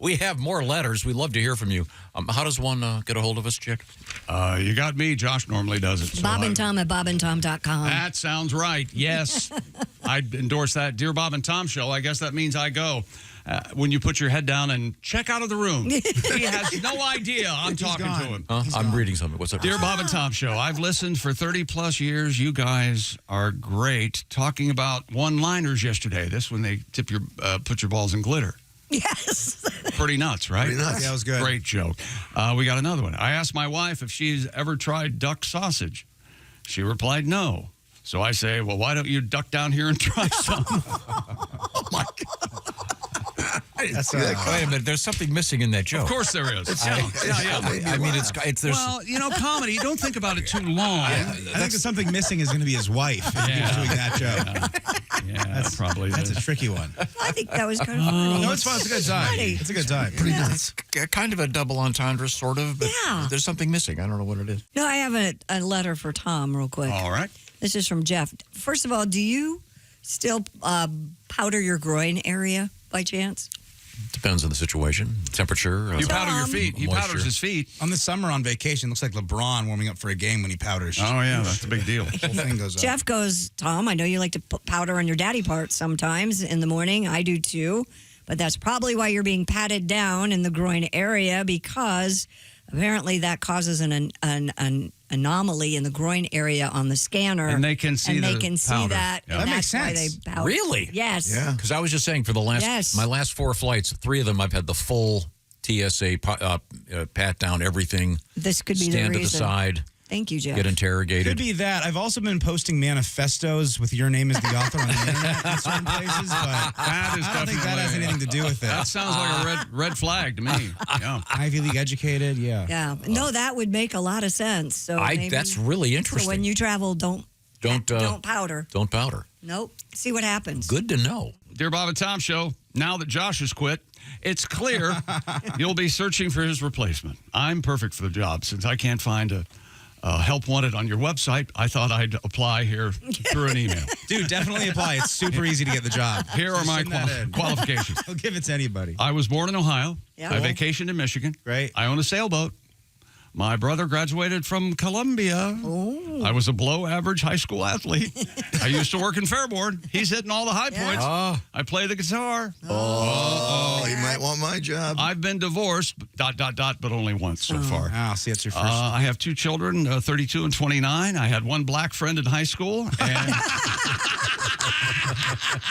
We have more letters. We'd love to hear from you. How does one get a hold of us, Chick? You got me. Josh normally does it. So Bob and Tom at bobandtom.com. That sounds right. Yes. I'd endorse that. Dear Bob and Tom Show, I guess that means I go. When you put your head down and check out of the room. He has no idea I'm talking to him. I'm reading something. What's up? Dear Bob and Tom Show, I've listened for 30-plus years. You guys are great. Talking about one-liners yesterday. This when they put your balls in glitter. Yes. Pretty nuts, right? Pretty nuts. Yeah, it was good. Great joke. We got another one. I asked my wife if she's ever tried duck sausage. She replied no. So I say, well, why don't you duck down here and try some? Oh, my God. That's Wait a minute. There's something missing in that joke. Of course there is. I mean, it's there's. Well, comedy, don't think about it too long. I think that something missing is going to be his wife if he was doing that joke. Yeah, that's a tricky one. I think that was kind of funny. No, it's fun. It's a good time. Funny. It's a good time. Pretty nuts. Kind of a double entendre, sort of. But Yeah. There's something missing. I don't know what it is. No, I have a letter for Tom real quick. All right. This is from Jeff. First of all, do you still powder your groin area by chance? Depends on the situation, temperature. You powder your feet. He moisture. powders his feet. On the summer on vacation, looks like LeBron warming up for a game when he powders. Oh, yeah, that's a big deal. The whole thing goes up. Jeff goes, Tom, I know you like to put powder on your daddy parts sometimes in the morning. I do too. But that's probably why you're being patted down in the groin area, because apparently that causes an anomaly in the groin area on the scanner. And they can see that. Yeah. And That makes that's why sense. they powder. Really? Yes. Yeah. Because I was just saying, for the my last 4 flights, 3 of them I've had the full TSA pat down everything. This could be stand the to the reason. side. Thank you, Jeff. Get interrogated. Could be that. I've also been posting manifestos with your name as the author on the internet in certain places, but That is I don't think that has anything to do with it. That sounds like a red flag to me. Yeah. Ivy League educated, yeah. Yeah. No, that would make a lot of sense. So maybe, that's really interesting. So when you travel, don't powder. Don't powder. Nope. See what happens. Good to know. Dear Bob and Tom Show, now that Josh has quit, it's clear you'll be searching for his replacement. I'm perfect for the job. Since I can't find a help wanted on your website, I thought I'd apply here through an email. Dude, definitely apply. It's super easy to get the job. Here are my Send that in. qualifications. I'll give it to anybody. I was born in Ohio. Yeah. I vacationed in Michigan. Great. I own a sailboat. My brother graduated from Columbia. Oh. I was a below-average high school athlete. I used to work in Fairborn. He's hitting all the high points. I play the guitar. Oh, you might want my job. I've been divorced, ... but only once so far. Oh, see, that's your first. I have 2 children, 32 and 29. I had 1 black friend in high school, and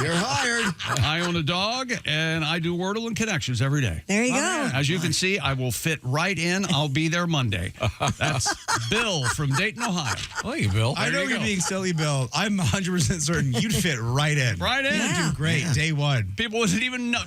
You're hired. I own a dog, and I do Wordle and Connections every day. There you go. As you can see, I will fit right in. I'll be there Monday. That's Bill from Dayton, Ohio. Oh, you Bill. I know There you you're go. being silly, Bill. I'm 100% certain you'd fit right in. Right in. Yeah. Great, day one. People wouldn't even know.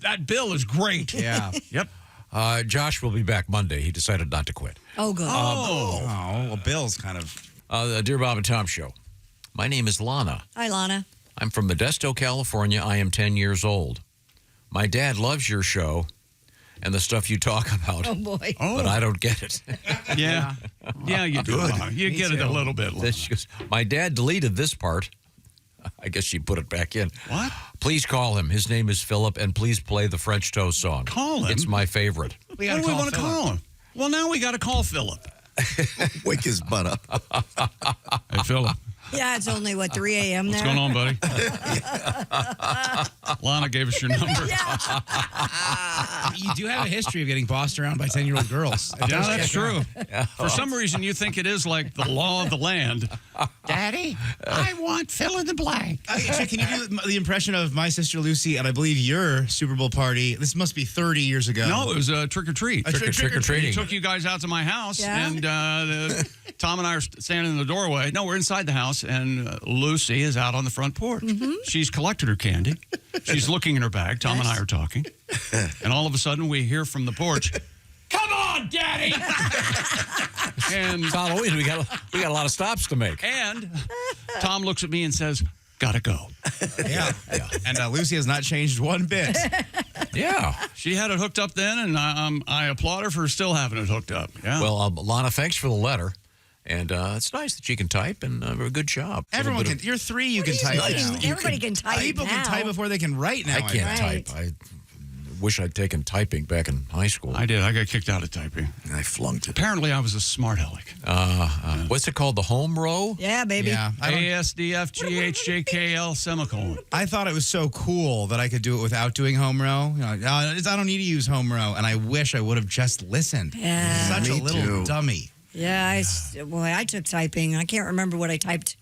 That Bill is great. Yeah. Yep. Josh will be back Monday. He decided not to quit. Oh, good. Oh, well, Bill's kind of... Dear Bob and Tom Show, my name is Lana. Hi, Lana. I'm from Modesto, California. I am 10 years old. My dad loves your show and the stuff you talk about. Oh, boy. But I don't get it. Yeah. Yeah, you do. You get it a little bit. She goes, my dad deleted this part. I guess she put it back in. What? Please call him. His name is Philip, and please play the French Toast song. Call him? It's my favorite. What do we want to call him? Well, now we got to call Philip. Wake his butt up. Hey, Philip. Yeah, it's only, 3 a.m. there? What's going on, buddy? Lana gave us your number. You do have a history of getting bossed around by 10-year-old girls. Yeah, that's true. For some reason, you think it is like the law of the land. Daddy, I want fill in the blank. Actually, can you do the impression of my sister Lucy and I believe your Super Bowl party? This must be 30 years ago. No, it was a trick-or-treat. Trick-or-treating. He took you guys out to my house, Yeah. and Tom and I are standing in the doorway. No, we're inside the house, and Lucy is out on the front porch. She's collected her candy. She's looking in her bag. Tom and I are talking. And all of a sudden, we hear from the porch, "Come on, Daddy!" and It's Halloween. We got a lot of stops to make. And Tom looks at me and says, "Gotta go." Yeah. And Lucy has not changed one bit. Yeah. She had it hooked up then, and I applaud her for still having it hooked up. Yeah. Well, Lana, thanks for the letter. And it's nice that you can type, and a good job. Everyone can. You're 3, you can type now. Everybody can type People now. can type before they can write now. I can't Right. type. wish I'd taken typing back in high school. I did. I got kicked out of typing. I flunked it. Apparently, I was a smart aleck. What's it called? The home row? Yeah, baby. Yeah. ASDFGHJKL semicolon. I thought it was so cool that I could do it without doing home row. You know, I don't need to use home row, and I wish I would have just listened. Yeah. Such a Me little too. dummy. Yeah, I took typing. I can't remember what I typed.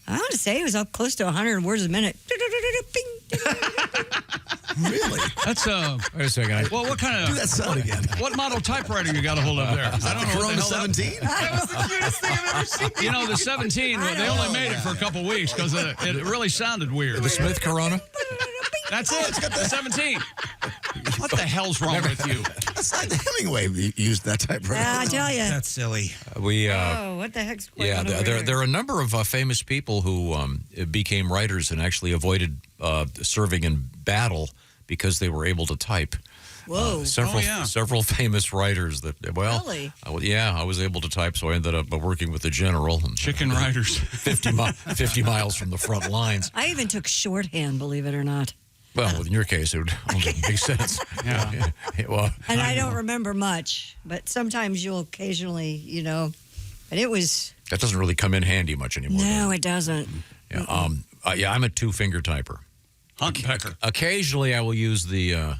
I want to say it was up close to 100 words a minute. Really? That's Wait a second. well, what kind Do of that sound again. what model typewriter you got a hold of there? 'Cause I don't know what the Corona hell that- 17? That was the cutest thing I've ever seen. You know, the 17. They only made it for a couple weeks because it really sounded weird. The Smith Corona? That's it. It's got the 17. What the hell's wrong with you? That's like the Hemingway used that typewriter. Yeah, I tell you. That's silly. Oh, what the heck's going on over there are a number of famous people who became writers and actually avoided serving in battle because they were able to type. Whoa. Several famous writers that, Really? I was able to type, so I ended up working with the general. And Chicken riders. 50 miles from the front lines. I even took shorthand, believe it or not. Well, in your case, it would make sense. Yeah. Well, And I don't remember much, but sometimes you'll occasionally, but it was, that doesn't really come in handy much anymore. no, it doesn't. Yeah, I'm a two-finger typer. Hunt and pecker. Occasionally, I will use the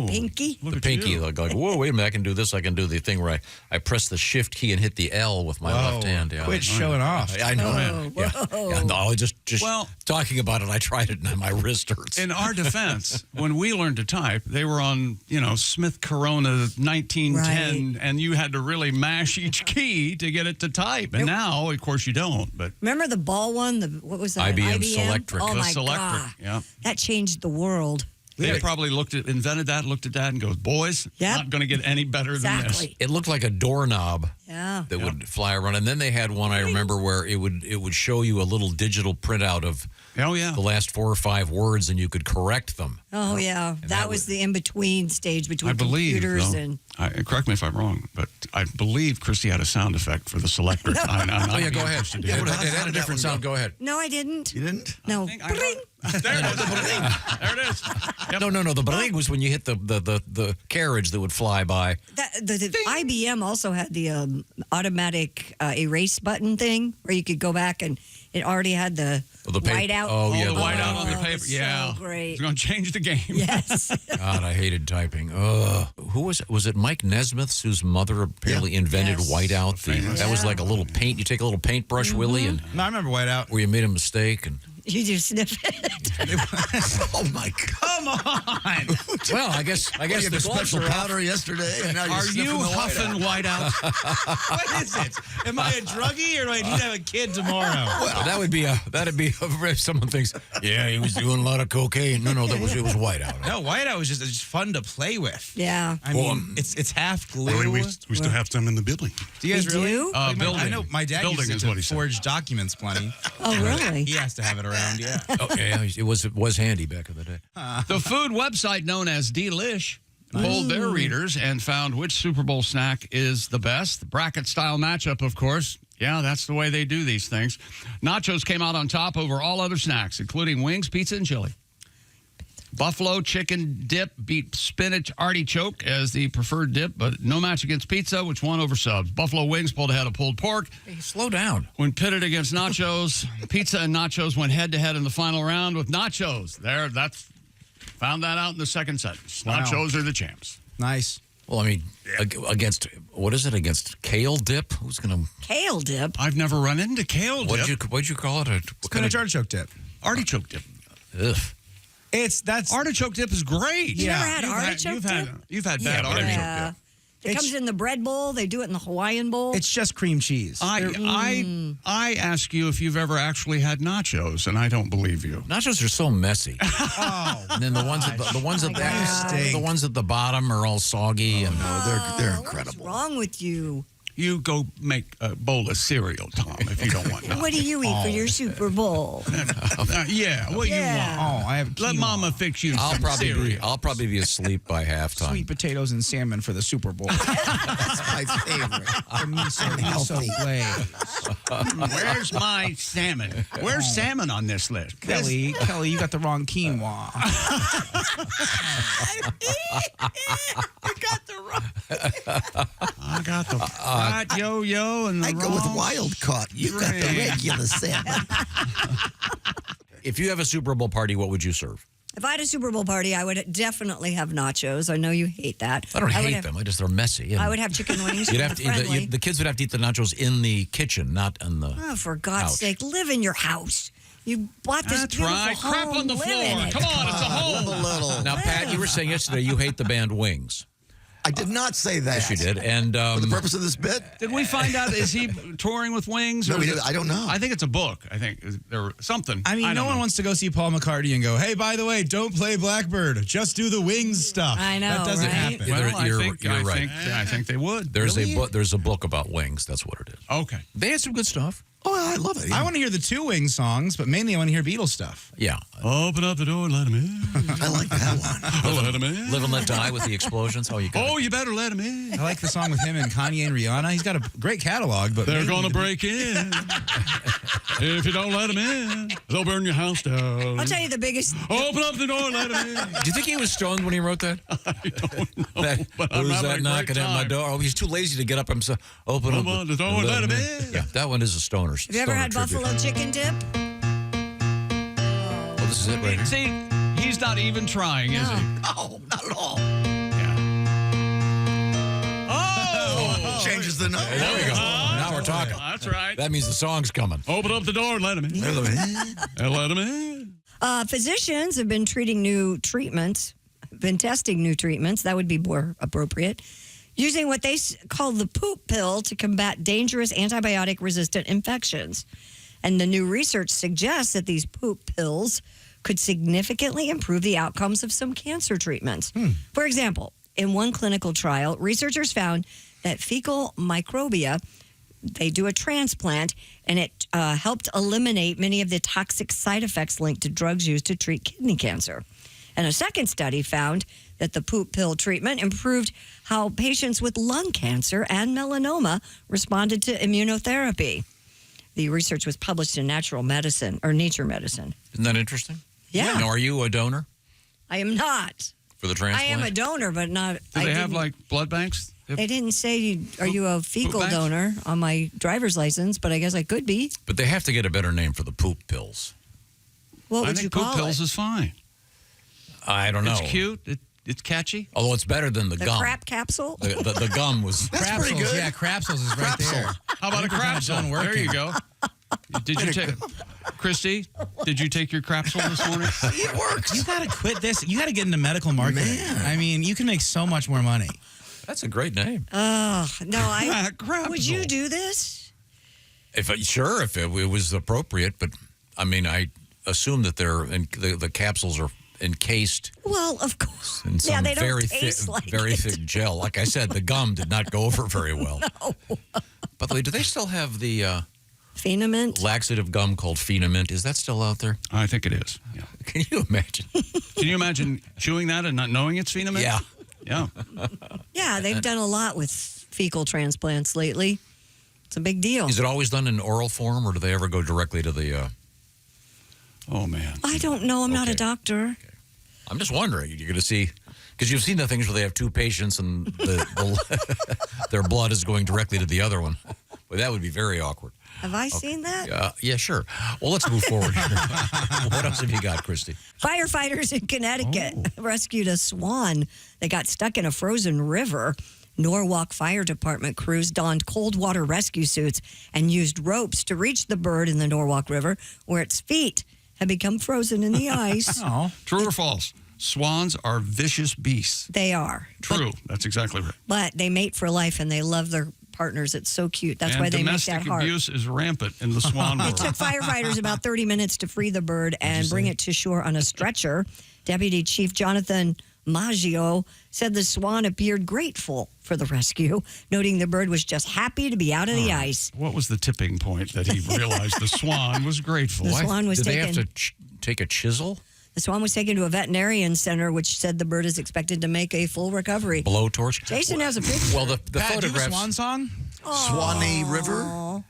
Pinky? Look the at pinky. you. Like, whoa, wait a minute, I can do this. I can do the thing where I press the shift key and hit the L with my left hand. Yeah. Quit showing off. I know. Whoa, Yeah. whoa. Yeah, no, just Well- talking about it, I tried it and my wrist hurts. In our defense, when we learned to type, they were on, Smith Corona 1910, and you had to really mash each key to get it to type. And now, of course, you don't. But Remember the ball one? What was that? IBM Selectric. Oh, the my Selectric, God. yeah. That changed the world. They probably invented that, looked at that, and goes, boys, Yep. not going to get any better than this. Exactly. It looked like a doorknob Yeah. that would fly around. And then they had one, I remember, where it would show you a little digital printout of Oh, yeah. the last 4 or 5 words, and you could correct them. Oh, yeah. That was the in-between stage between I believe, computers though, and... correct me if I'm wrong, but I believe Kristi had a sound effect for the Selectric. Go ahead. Yeah, It how had did a that different one sound. Go ahead. No, I didn't. You didn't? No. think I know. Bring. There it is. There it is. Yep. No. The bling was when you hit the carriage that would fly by. The IBM also had the automatic erase button thing where you could go back and it already had the whiteout. Oh, yeah. The whiteout on the Oh, paper. so Yeah. great. It's going to change the game. Yes. God, I hated typing. Ugh. Who was it? Was it Mike Nesmith, whose mother apparently invented Yes. whiteout? That was like a little paint. You take a little paintbrush, Willie, and No, I remember Whiteout. where you made a mistake. And You just sniff it. Oh, my God. Come on. well, I guess You had the a gloves special are out. powder yesterday, and now you're Are sniffing you the huffing whiteout? What is it? Am I a druggie or do I need to have a kid tomorrow? That'd be if someone thinks, yeah, he was doing a lot of cocaine. No, it was whiteout. No, Whiteout was just fun to play with. Yeah. I mean, it's half glue. We still have some in the building. Do you guys We really? do? Building. I know my dad Building used is to what he said. forge documents plenty. Oh, really? He has to have it around, yeah. Oh, yeah, it was handy back in the day. The food website known as Delish polled their readers and found which Super Bowl snack is the best. The bracket-style matchup, of course. Yeah, that's the way they do these things. Nachos came out on top over all other snacks, including wings, pizza, and chili. Buffalo chicken dip beat spinach artichoke as the preferred dip, but no match against pizza, which won over subs. Buffalo wings pulled ahead of pulled pork. Hey, slow down. When pitted against nachos, pizza and nachos went head-to-head in the final round with nachos. Found that out in the second sentence. Wow. Nachos are the champs. Nice. Well, I mean, against what is it? Against kale dip? Who's gonna? Kale dip. I've never run into kale dip. What'd you call it? What Spinach artichoke dip. Artichoke dip. Ugh. That's Artichoke dip is great. You never had artichoke dip? You've had bad but I mean- artichoke Yeah. dip. It comes in the bread bowl. They do it in the Hawaiian bowl. it's just cream cheese. I ask you if you've ever actually had nachos, and I don't believe you. Nachos are so messy. Oh, And then the ones at the ones at stink. the ones at the bottom are all soggy and No, they're What's incredible. wrong with you? You go make a bowl of cereal, Tom, if you don't want none. What do you eat for your Super Bowl? Yeah, what Yeah. you want? Oh, I have Let quinoa. Mama fix you I'll some probably cereal. be asleep by halftime. Sweet potatoes and salmon for the Super Bowl. That's my favorite. The miso glaze. Where's my salmon? Where's salmon on this list? Kelly, you got the wrong quinoa. I got the fried yo-yo and the I go with wrong wild caught. You got the string. regular salmon. If you have a Super Bowl party, what would you serve? If I had a Super Bowl party, I would definitely have nachos. I know you hate that. I don't would hate have- them. They're messy. I would have chicken wings. You'd have to friendly. the kids would have to eat the nachos in the kitchen, not in the. Oh, for God's Ouch. sake, live in your house. You bought this That's beautiful right. home. Crap on the live floor. in it. Come on, it's a home. A little. Now, Pat, you were saying yesterday you hate the band Wings. I did not say that. Yes, you did. And For the purpose of this bit? Did we find out, is he touring with Wings? No, or we is did. I don't know. I think it's a book. I think there something. I mean, no don't one know. wants to go see Paul McCartney and go, hey, by the way, don't play Blackbird. Just do the Wings stuff. I know, That doesn't right? happen. Well, You're I right. think they would. There's Really? there's a book about Wings. That's what it is. Okay. They had some good stuff. Oh, I love it. I want to hear the two Wings songs, but mainly I want to hear Beatles stuff. Yeah. Open up the door and let him in. I like that one. Let him in. Live and Let Die with the explosions. Oh, you got Oh, you better let him in. I like the song with him and Kanye and Rihanna. He's got a great catalog, but They're mainly going to the- break in. If you don't let them in, they'll burn your house down. I'll tell you the biggest. Open up the door and let them in. Do you think he was stoned when he wrote that? I don't know. That But I'm who's having that a knocking great at my time. door? Oh, he's too lazy to get up himself. Open Open up up the door and let him in. Yeah, that one is a stoner. Have you ever had buffalo chicken dip? Oh, this is it right here. See, he's not even trying, is he? Oh, not at all. Yeah. Oh! Changes the note. There we go. Now we're talking. That's right. That means the song's coming. Open up the door and let him in. And let him in. Physicians have been treating new treatments, been testing new treatments. That would be more appropriate. Using what they call the poop pill to combat dangerous antibiotic-resistant infections. And the new research suggests that these poop pills could significantly improve the outcomes of some cancer treatments. For example, in one clinical trial, researchers found that fecal microbia, they do a transplant, and it helped eliminate many of the toxic side effects linked to drugs used to treat kidney cancer. And a second study found that the poop pill treatment improved how patients with lung cancer and melanoma responded to immunotherapy. The research was published in Nature Medicine. Isn't that interesting? Yeah. Now, are you a donor I am not. for the I transplant? am a donor, but not. Do they have, like, blood banks? They didn't say, are you a fecal banks? donor on my driver's license, but I guess I could be. But they have to get a better name for the poop pills. What I would you think poop call pills it? is fine. I don't know. It's cute. It's catchy. Although it's better than the The gum. crap capsule? The gum was. That's pretty good. Yeah, Crapsels is right there. How about a crapsule? done There you go. Did you take, Kristi? Did you take your crapsule this morning? It works. You got to quit this. You got to get into medical marketing. Man. I mean, you can make so much more money. That's a great name. No, I. Crapsule. Would you do this? If it was appropriate, but I mean, I assume that the capsules are encased Well, of course. in some they don't very taste thick, like very it. thick gel. Like I said, the gum did not go over very well. No. By the way, do they still have the Phenament? laxative gum called Phenament? Is that still out there? I think it is. Yeah. Can you imagine? Can you imagine chewing that and not knowing it's Phenament? Yeah. Yeah. Yeah, they've done a lot with fecal transplants lately. It's a big deal. Is it always done in oral form, or do they ever go directly to the? Oh, man. I don't know. I'm not a Okay. doctor. I'm just wondering. You're going to see, because you've seen the things where they have two patients and their blood is going directly to the other one. Well, that would be very awkward. Have I seen that? Yeah, sure. Well, let's move forward. What else have you got, Kristi? Firefighters in Connecticut rescued a swan that got stuck in a frozen river. Norwalk Fire Department crews donned cold water rescue suits and used ropes to reach the bird in the Norwalk River, where its feet had become frozen in the ice. Oh, True or false? Swans are vicious beasts. They are. True. That's exactly right. But they mate for life and they love their partners. It's so cute. That's and why they make domestic that heart. abuse is rampant in the swan world. It took firefighters about 30 minutes to free the bird and bring it to shore on a stretcher. Deputy Chief Jonathan Maggio said the swan appeared grateful for the rescue, noting the bird was just happy to be out of the ice. What was the tipping point that he realized the swan was grateful? The swan was Did they taken. have to take a chisel? The swan was taken to a veterinarian center, which said the bird is expected to make a full recovery. Blowtorch? Jason has a picture. Well, the Pat, do you have a photographs. swan song? Swanee River.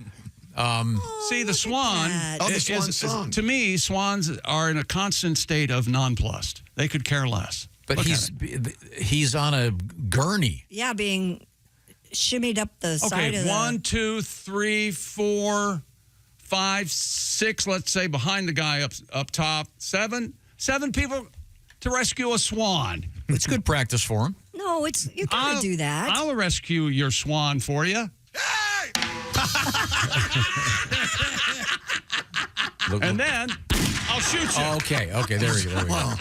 See, the swan, that. Oh, the swan song. to me, swans are in a constant state of nonplussed. They could care less. But Look at he's on a gurney. Yeah, being shimmied up the side Okay, of the... 1, 2, 3, 4, 5, 6, let's say, behind the guy up top. 7 people to rescue a swan. It's good practice for him. No, you gotta do that. I'll rescue your swan for you. And then I'll shoot you. Okay, there we go.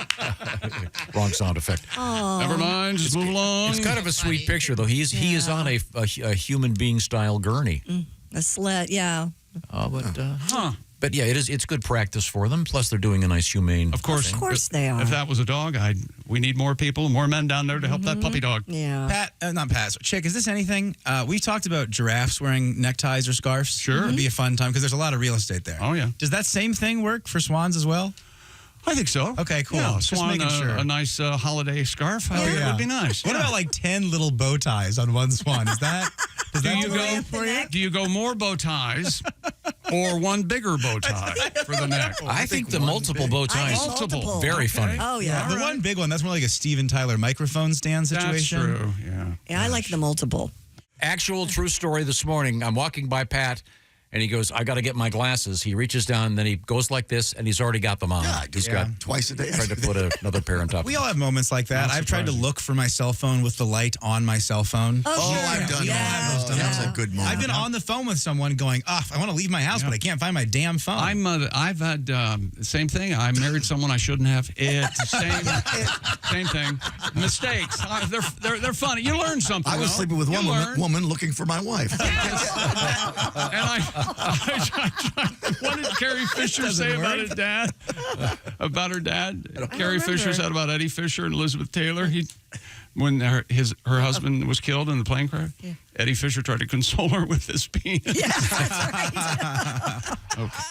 Wrong sound effect. Never mind, just move along. It's kind of a sweet picture, though. He is on a human being style gurney. A sled, yeah. But yeah, it's good practice for them. Plus, they're doing a nice humane. Of course. Of course they are. If that was a dog, we need more people, more men down there to help that puppy dog. Yeah. Pat, not Pat. Chick, is this anything? We've talked about giraffes wearing neckties or scarves. Sure. It'd be a fun time because there's a lot of real estate there. Oh, yeah. Does that same thing work for swans as well? I think so. Okay, cool. Yeah, Just swan, making sure. a nice holiday scarf. I think it yeah. would be nice. What about like 10 little bow ties on one swan? Does that do you do it for you? do you go more bow ties or one bigger bow tie for the neck? I think the multiple bow ties. multiple. Very funny. Oh, yeah. The one big one, that's more like a Steven Tyler microphone stand situation. That's true, yeah. Yeah, I like the multiple. Actual true story this morning. I'm walking by Pat, and he goes, I got to get my glasses. He reaches down, then he goes like this, and he's already got them on. Yeah, He's got twice a day. tried to put another pair on top. We all have moments like that. I've tried to look for my cell phone with the light on my cell phone. Oh, Oh, sure. I've done yeah. that. Oh, that's a good moment. I've been on the phone with someone going, I want to leave my house, but I can't find my damn phone. I've had the same thing. I married someone I shouldn't have. Same thing. Mistakes. They're funny. You learn something. I was though. sleeping with You one learn. woman looking for my wife. And what did Carrie Fisher say about his dad? About her dad? Carrie Fisher said about Eddie Fisher and Elizabeth Taylor. When her husband was killed in the plane crash, Eddie Fisher tried to console her with his penis. Yeah, that's right. Okay.